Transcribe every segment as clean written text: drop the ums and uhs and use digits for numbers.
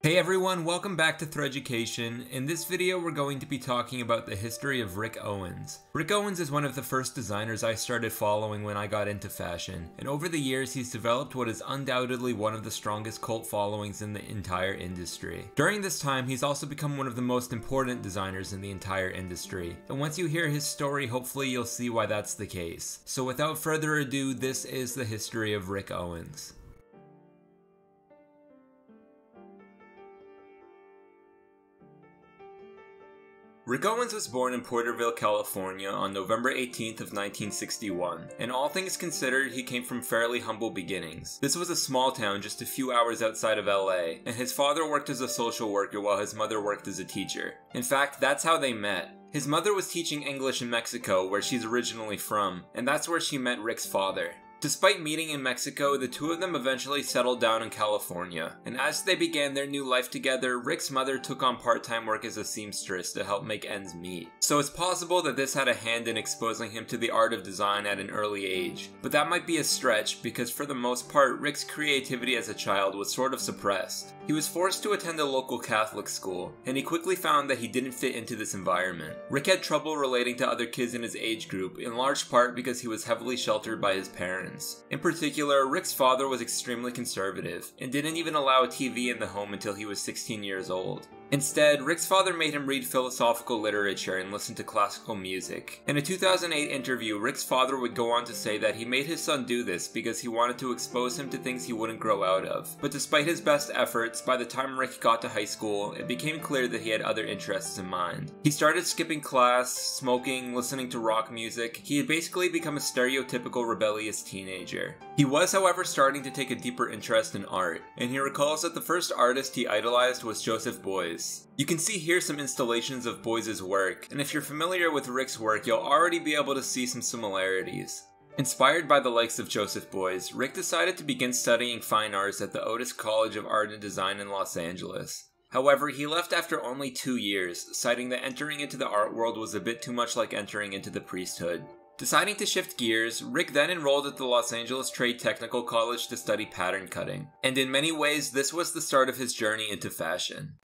Hey everyone, welcome back to Threaducation. In this video we're going to be talking about the history of Rick Owens. Rick Owens is one of the first designers I started following when I got into fashion, and over the years he's developed what is undoubtedly one of the strongest cult followings in the entire industry. During this time he's also become one of the most important designers in the entire industry, and once you hear his story hopefully you'll see why that's the case. So without further ado, this is the history of Rick Owens. Rick Owens was born in Porterville, California on November 18th of 1961, and all things considered, he came from fairly humble beginnings. This was a small town just a few hours outside of LA, and his father worked as a social worker while his mother worked as a teacher. In fact, that's how they met. His mother was teaching English in Mexico, where she's originally from, and that's where she met Rick's father. Despite meeting in Mexico, the two of them eventually settled down in California, and as they began their new life together, Rick's mother took on part-time work as a seamstress to help make ends meet. So it's possible that this had a hand in exposing him to the art of design at an early age, but that might be a stretch because for the most part, Rick's creativity as a child was sort of suppressed. He was forced to attend a local Catholic school, and he quickly found that he didn't fit into this environment. Rick had trouble relating to other kids in his age group, in large part because he was heavily sheltered by his parents. In particular, Rick's father was extremely conservative, and didn't even allow a TV in the home until he was 16 years old. Instead, Rick's father made him read philosophical literature and listen to classical music. In a 2008 interview, Rick's father would go on to say that he made his son do this because he wanted to expose him to things he wouldn't grow out of. But despite his best efforts, by the time Rick got to high school, it became clear that he had other interests in mind. He started skipping class, smoking, listening to rock music. He had basically become a stereotypical rebellious teenager. He was, however, starting to take a deeper interest in art, and he recalls that the first artist he idolized was Joseph Beuys. You can see here some installations of Beuys' work, and if you're familiar with Rick's work, you'll already be able to see some similarities. Inspired by the likes of Joseph Beuys, Rick decided to begin studying fine arts at the Otis College of Art and Design in Los Angeles. However, he left after only 2 years, citing that entering into the art world was a bit too much like entering into the priesthood. Deciding to shift gears, Rick then enrolled at the Los Angeles Trade Technical College to study pattern cutting, and in many ways this was the start of his journey into fashion.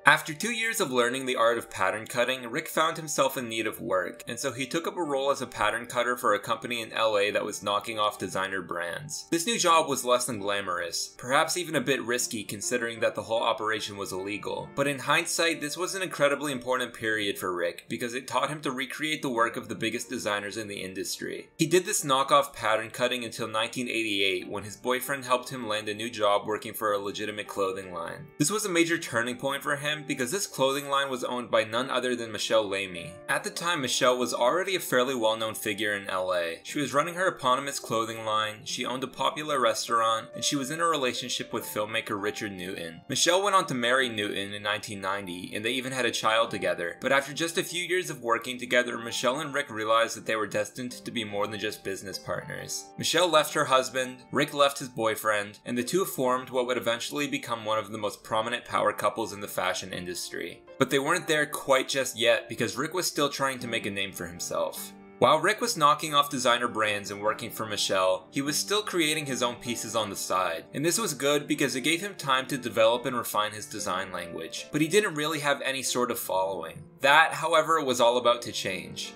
After 2 years of learning the art of pattern cutting, Rick found himself in need of work, and so he took up a role as a pattern cutter for a company in LA that was knocking off designer brands. This new job was less than glamorous, perhaps even a bit risky considering that the whole operation was illegal, but in hindsight this was an incredibly important period for Rick because it taught him to recreate the work of the biggest designers in the industry. He did this knockoff pattern cutting until 1988 when his boyfriend helped him land a new job working for a legitimate clothing line. This was a major turning point for him because this clothing line was owned by none other than Michèle Lamy. At the time, Michèle was already a fairly well-known figure in LA. She was running her eponymous clothing line, she owned a popular restaurant, and she was in a relationship with filmmaker Richard Newton. Michèle went on to marry Newton in 1990, and they even had a child together. But after just a few years of working together, Michèle and Rick realized that they were destined to be more than just business partners. Michèle left her husband, Rick left his boyfriend, and the two formed what would eventually become one of the most prominent power couples in the fashion industry. But they weren't there quite just yet because Rick was still trying to make a name for himself. While Rick was knocking off designer brands and working for Michèle, he was still creating his own pieces on the side. And this was good because it gave him time to develop and refine his design language, but he didn't really have any sort of following. That, however, was all about to change.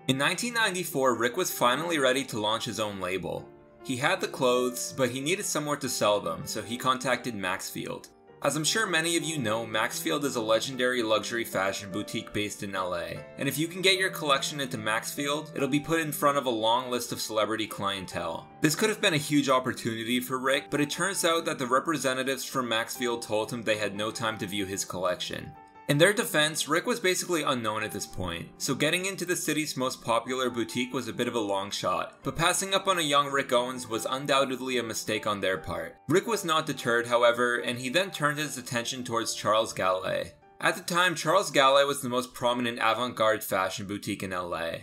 In 1994, Rick was finally ready to launch his own label. He had the clothes, but he needed somewhere to sell them, so he contacted Maxfield. As I'm sure many of you know, Maxfield is a legendary luxury fashion boutique based in LA, and if you can get your collection into Maxfield, it'll be put in front of a long list of celebrity clientele. This could have been a huge opportunity for Rick, but it turns out that the representatives from Maxfield told him they had no time to view his collection. In their defense, Rick was basically unknown at this point, so getting into the city's most popular boutique was a bit of a long shot, but passing up on a young Rick Owens was undoubtedly a mistake on their part. Rick was not deterred, however, and he then turned his attention towards Charles Gallet. At the time, Charles Gallet was the most prominent avant-garde fashion boutique in LA.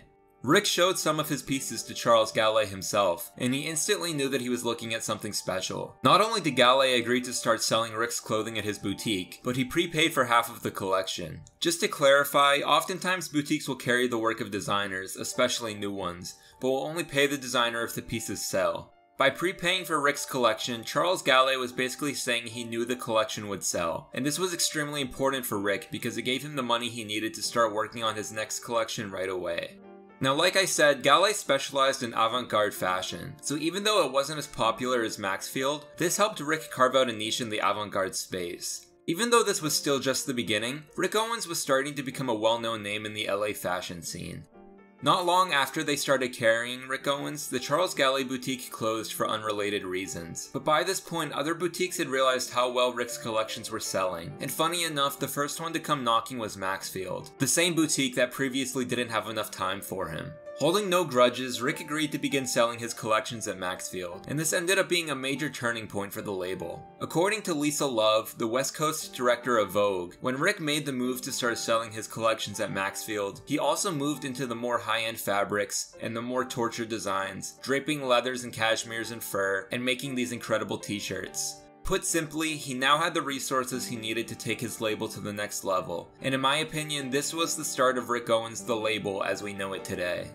Rick showed some of his pieces to Charles Gallet himself, and he instantly knew that he was looking at something special. Not only did Gallet agree to start selling Rick's clothing at his boutique, but he prepaid for half of the collection. Just to clarify, oftentimes boutiques will carry the work of designers, especially new ones, but will only pay the designer if the pieces sell. By prepaying for Rick's collection, Charles Gallet was basically saying he knew the collection would sell, and this was extremely important for Rick because it gave him the money he needed to start working on his next collection right away. Now, like I said, Gallet specialized in avant-garde fashion, so even though it wasn't as popular as Maxfield, this helped Rick carve out a niche in the avant-garde space. Even though this was still just the beginning, Rick Owens was starting to become a well-known name in the LA fashion scene. Not long after they started carrying Rick Owens, the Charles Gallet boutique closed for unrelated reasons. But by this point, other boutiques had realized how well Rick's collections were selling, and funny enough, the first one to come knocking was Maxfield, the same boutique that previously didn't have enough time for him. Holding no grudges, Rick agreed to begin selling his collections at Maxfield, and this ended up being a major turning point for the label. According to Lisa Love, the West Coast director of Vogue, when Rick made the move to start selling his collections at Maxfield, he also moved into the more high-end fabrics and the more tortured designs, draping leathers and cashmeres and fur, and making these incredible t-shirts. Put simply, he now had the resources he needed to take his label to the next level, and in my opinion, this was the start of Rick Owens the label as we know it today.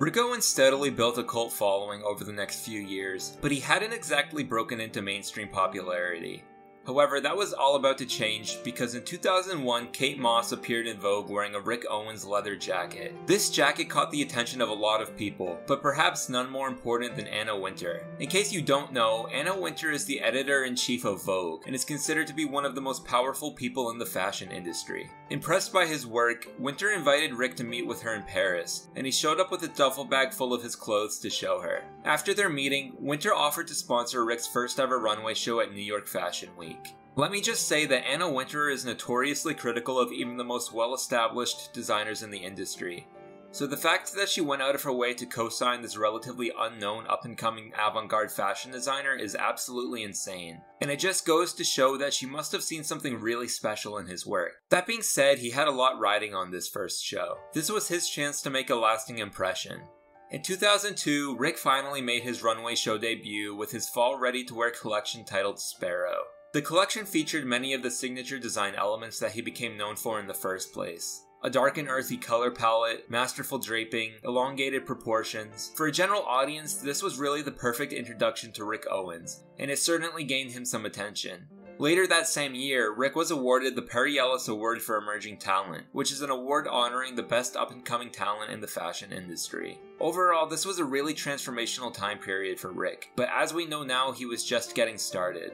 Rick Owens steadily built a cult following over the next few years, but he hadn't exactly broken into mainstream popularity. However, that was all about to change because in 2001, Kate Moss appeared in Vogue wearing a Rick Owens leather jacket. This jacket caught the attention of a lot of people, but perhaps none more important than Anna Wintour. In case you don't know, Anna Wintour is the editor-in-chief of Vogue, and is considered to be one of the most powerful people in the fashion industry. Impressed by his work, Wintour invited Rick to meet with her in Paris, and he showed up with a duffel bag full of his clothes to show her. After their meeting, Wintour offered to sponsor Rick's first ever runway show at New York Fashion Week. Let me just say that Anna Wintour is notoriously critical of even the most well-established designers in the industry. So the fact that she went out of her way to co-sign this relatively unknown up-and-coming avant-garde fashion designer is absolutely insane. And it just goes to show that she must have seen something really special in his work. That being said, he had a lot riding on this first show. This was his chance to make a lasting impression. In 2002, Rick finally made his runway show debut with his fall ready-to-wear collection titled Sparrow. The collection featured many of the signature design elements that he became known for in the first place. A dark and earthy color palette, masterful draping, elongated proportions. For a general audience, this was really the perfect introduction to Rick Owens, and it certainly gained him some attention. Later that same year, Rick was awarded the Perry Ellis Award for Emerging Talent, which is an award honoring the best up-and-coming talent in the fashion industry. Overall, this was a really transformational time period for Rick, but as we know now, he was just getting started.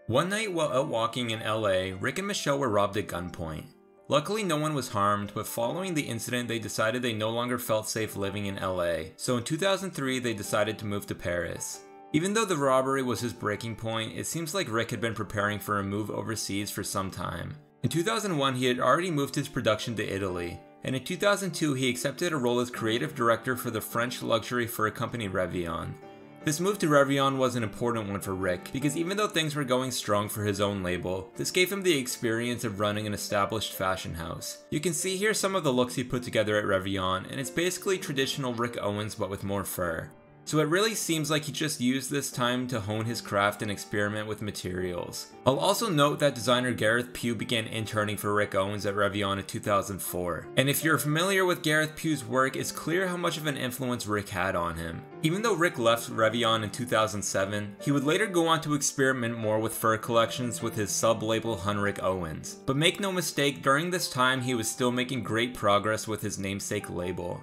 One night while out walking in LA, Rick and Michèle were robbed at gunpoint. Luckily no one was harmed, but following the incident they decided they no longer felt safe living in LA, so in 2003 they decided to move to Paris. Even though the robbery was his breaking point, it seems like Rick had been preparing for a move overseas for some time. In 2001 he had already moved his production to Italy, and in 2002 he accepted a role as creative director for the French luxury fur company REVILLON. This move to REVILLON was an important one for Rick, because even though things were going strong for his own label, this gave him the experience of running an established fashion house. You can see here some of the looks he put together at REVILLON, and it's basically traditional Rick Owens but with more fur. So it really seems like he just used this time to hone his craft and experiment with materials. I'll also note that designer Gareth Pugh began interning for Rick Owens at REVILLON in 2004. And if you're familiar with Gareth Pugh's work, it's clear how much of an influence Rick had on him. Even though Rick left REVILLON in 2007, he would later go on to experiment more with fur collections with his sub-label Hunrickowens. But make no mistake, during this time he was still making great progress with his namesake label.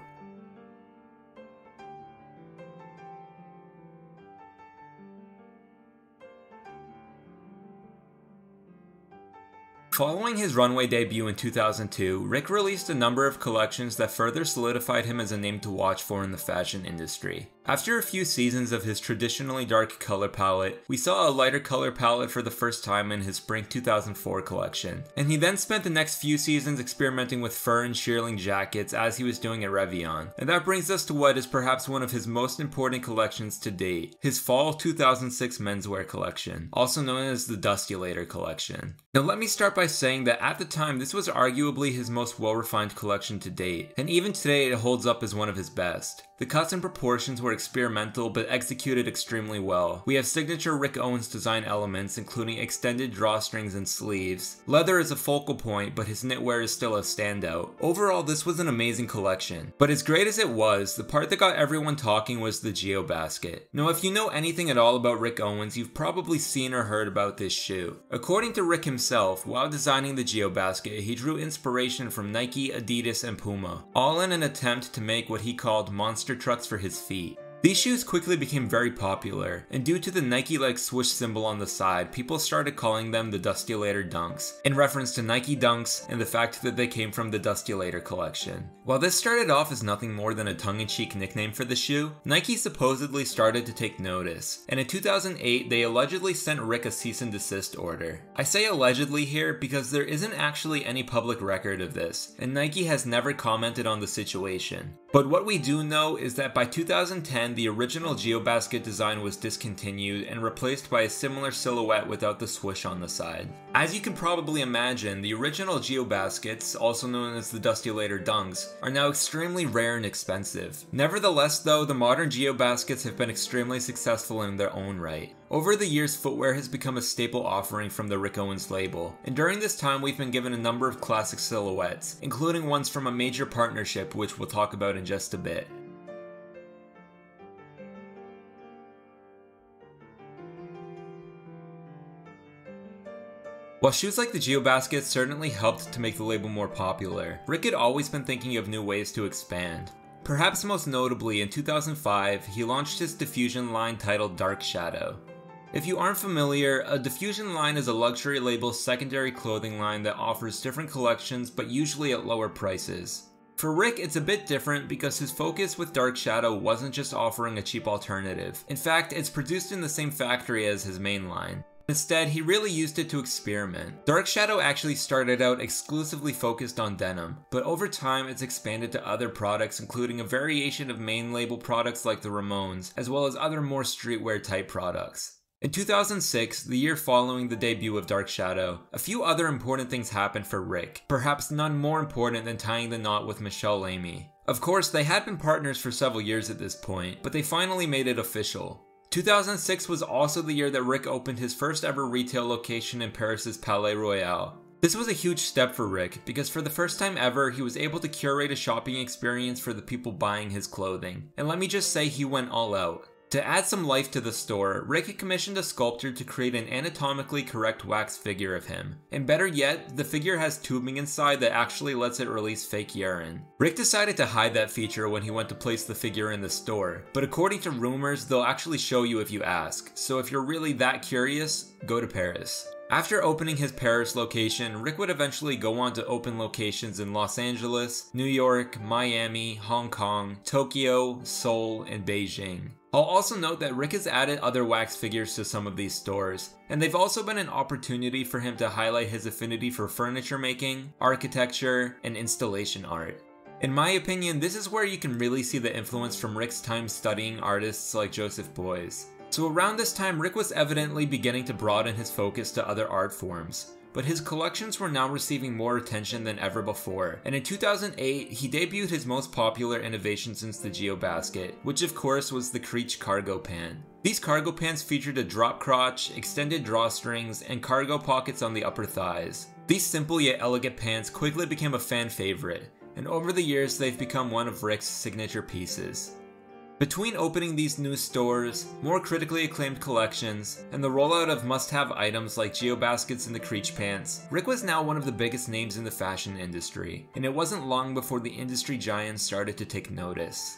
Following his runway debut in 2002, Rick released a number of collections that further solidified him as a name to watch for in the fashion industry. After a few seasons of his traditionally dark color palette, we saw a lighter color palette for the first time in his spring 2004 collection, and he then spent the next few seasons experimenting with fur and shearling jackets as he was doing at REVILLON. And that brings us to what is perhaps one of his most important collections to date, his fall 2006 menswear collection, also known as the Dustulator collection. Now let me start by saying that at the time this was arguably his most well-refined collection to date, and even today it holds up as one of his best. The cuts and proportions were experimental but executed extremely well. We have signature Rick Owens design elements including extended drawstrings and sleeves. Leather is a focal point, but his knitwear is still a standout. Overall, this was an amazing collection. But as great as it was, the part that got everyone talking was the GeoBasket. Now if you know anything at all about Rick Owens, you've probably seen or heard about this shoe. According to Rick himself, while designing the GeoBasket, he drew inspiration from Nike, Adidas, and Puma, all in an attempt to make what he called monster trucks for his feet. These shoes quickly became very popular, and due to the Nike-like swoosh symbol on the side, people started calling them the Dustulator Dunks, in reference to Nike Dunks and the fact that they came from the Dustulator collection. While this started off as nothing more than a tongue-in-cheek nickname for the shoe, Nike supposedly started to take notice, and in 2008 they allegedly sent Rick a cease and desist order. I say allegedly here because there isn't actually any public record of this, and Nike has never commented on the situation. But what we do know is that by 2010, the original GeoBasket design was discontinued and replaced by a similar silhouette without the swoosh on the side. As you can probably imagine, the original GeoBaskets, also known as the Dustulator Dunks, are now extremely rare and expensive. Nevertheless though, the modern GeoBaskets have been extremely successful in their own right. Over the years, footwear has become a staple offering from the Rick Owens label, and during this time we've been given a number of classic silhouettes, including ones from a major partnership which we'll talk about in just a bit. While shoes like the GeoBasket certainly helped to make the label more popular, Rick had always been thinking of new ways to expand. Perhaps most notably, in 2005, he launched his diffusion line titled Drkshdw. If you aren't familiar, a diffusion line is a luxury label secondary clothing line that offers different collections but usually at lower prices. For Rick, it's a bit different because his focus with Drkshdw wasn't just offering a cheap alternative. In fact, it's produced in the same factory as his main line. Instead, he really used it to experiment. Drkshdw actually started out exclusively focused on denim, but over time it's expanded to other products including a variation of main label products like the Ramones, as well as other more streetwear type products. In 2006, the year following the debut of Drkshdw, a few other important things happened for Rick, perhaps none more important than tying the knot with Michèle Lamy. Of course, they had been partners for several years at this point, but they finally made it official. 2006 was also the year that Rick opened his first ever retail location in Paris's Palais Royal. This was a huge step for Rick because for the first time ever, he was able to curate a shopping experience for the people buying his clothing. And let me just say, he went all out. To add some life to the store, Rick had commissioned a sculptor to create an anatomically correct wax figure of him. And better yet, the figure has tubing inside that actually lets it release fake urine. Rick decided to hide that feature when he went to place the figure in the store, but according to rumors, they'll actually show you if you ask. So if you're really that curious, go to Paris. After opening his Paris location, Rick would eventually go on to open locations in Los Angeles, New York, Miami, Hong Kong, Tokyo, Seoul, and Beijing. I'll also note that Rick has added other wax figures to some of these stores, and they've also been an opportunity for him to highlight his affinity for furniture making, architecture, and installation art. In my opinion, this is where you can really see the influence from Rick's time studying artists like Joseph Beuys. So around this time, Rick was evidently beginning to broaden his focus to other art forms, but his collections were now receiving more attention than ever before, and in 2008, he debuted his most popular innovation since the GeoBasket, which of course was the Creatch cargo pant. These cargo pants featured a drop crotch, extended drawstrings, and cargo pockets on the upper thighs. These simple yet elegant pants quickly became a fan favorite, and over the years they've become one of Rick's signature pieces. Between opening these new stores, more critically acclaimed collections, and the rollout of must-have items like GeoBaskets and the Creatch pants, Rick was now one of the biggest names in the fashion industry, and it wasn't long before the industry giants started to take notice.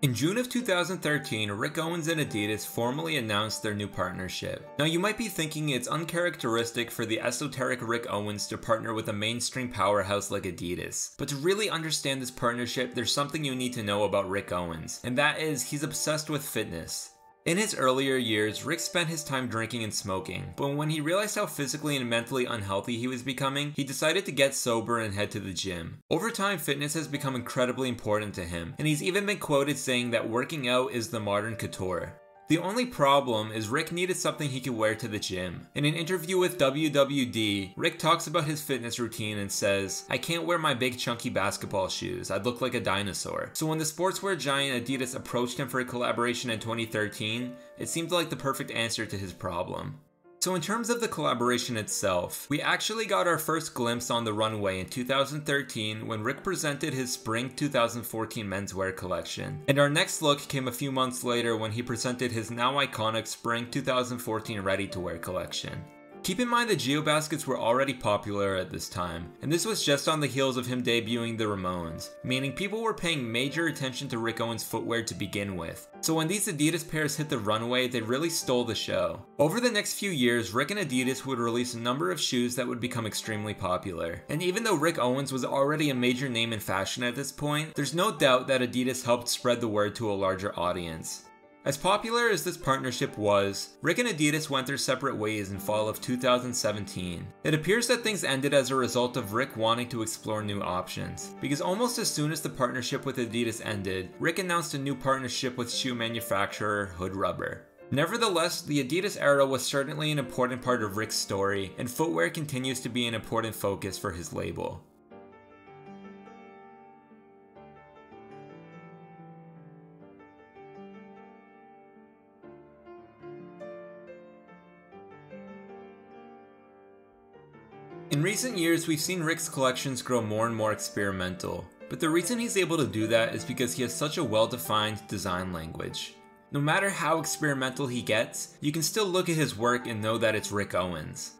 In June of 2013, Rick Owens and Adidas formally announced their new partnership. Now you might be thinking it's uncharacteristic for the esoteric Rick Owens to partner with a mainstream powerhouse like Adidas. But to really understand this partnership, there's something you need to know about Rick Owens, and that is he's obsessed with fitness. In his earlier years, Rick spent his time drinking and smoking, but when he realized how physically and mentally unhealthy he was becoming, he decided to get sober and head to the gym. Over time, fitness has become incredibly important to him, and he's even been quoted saying that working out is the modern couture. The only problem is Rick needed something he could wear to the gym. In an interview with WWD, Rick talks about his fitness routine and says, "I can't wear my big chunky basketball shoes, I'd look like a dinosaur." So when the sportswear giant Adidas approached him for a collaboration in 2013, it seemed like the perfect answer to his problem. So in terms of the collaboration itself, we actually got our first glimpse on the runway in 2013 when Rick presented his Spring 2014 menswear collection. And our next look came a few months later when he presented his now iconic Spring 2014 ready-to-wear collection. Keep in mind the Geobaskets were already popular at this time, and this was just on the heels of him debuting the Ramones, meaning people were paying major attention to Rick Owens' footwear to begin with. So when these Adidas pairs hit the runway, they really stole the show. Over the next few years, Rick and Adidas would release a number of shoes that would become extremely popular. And even though Rick Owens was already a major name in fashion at this point, there's no doubt that Adidas helped spread the word to a larger audience. As popular as this partnership was, Rick and Adidas went their separate ways in fall of 2017. It appears that things ended as a result of Rick wanting to explore new options, because almost as soon as the partnership with Adidas ended, Rick announced a new partnership with shoe manufacturer Hood Rubber. Nevertheless, the Adidas era was certainly an important part of Rick's story, and footwear continues to be an important focus for his label. In recent years, we've seen Rick's collections grow more and more experimental, but the reason he's able to do that is because he has such a well-defined design language. No matter how experimental he gets, you can still look at his work and know that it's Rick Owens.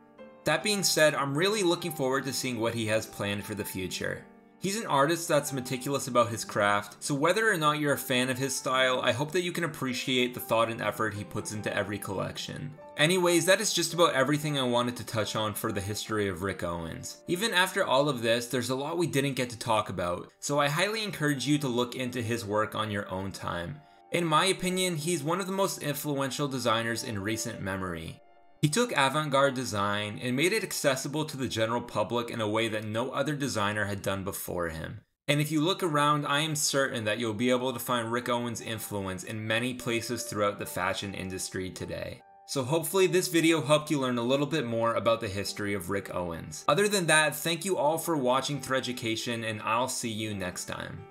That being said, I'm really looking forward to seeing what he has planned for the future. He's an artist that's meticulous about his craft, so whether or not you're a fan of his style, I hope that you can appreciate the thought and effort he puts into every collection. Anyways, that is just about everything I wanted to touch on for the history of Rick Owens. Even after all of this, there's a lot we didn't get to talk about, so I highly encourage you to look into his work on your own time. In my opinion, he's one of the most influential designers in recent memory. He took avant-garde design and made it accessible to the general public in a way that no other designer had done before him. And if you look around, I am certain that you'll be able to find Rick Owens' influence in many places throughout the fashion industry today. So hopefully this video helped you learn a little bit more about the history of Rick Owens. Other than that, thank you all for watching Threaducation, and I'll see you next time.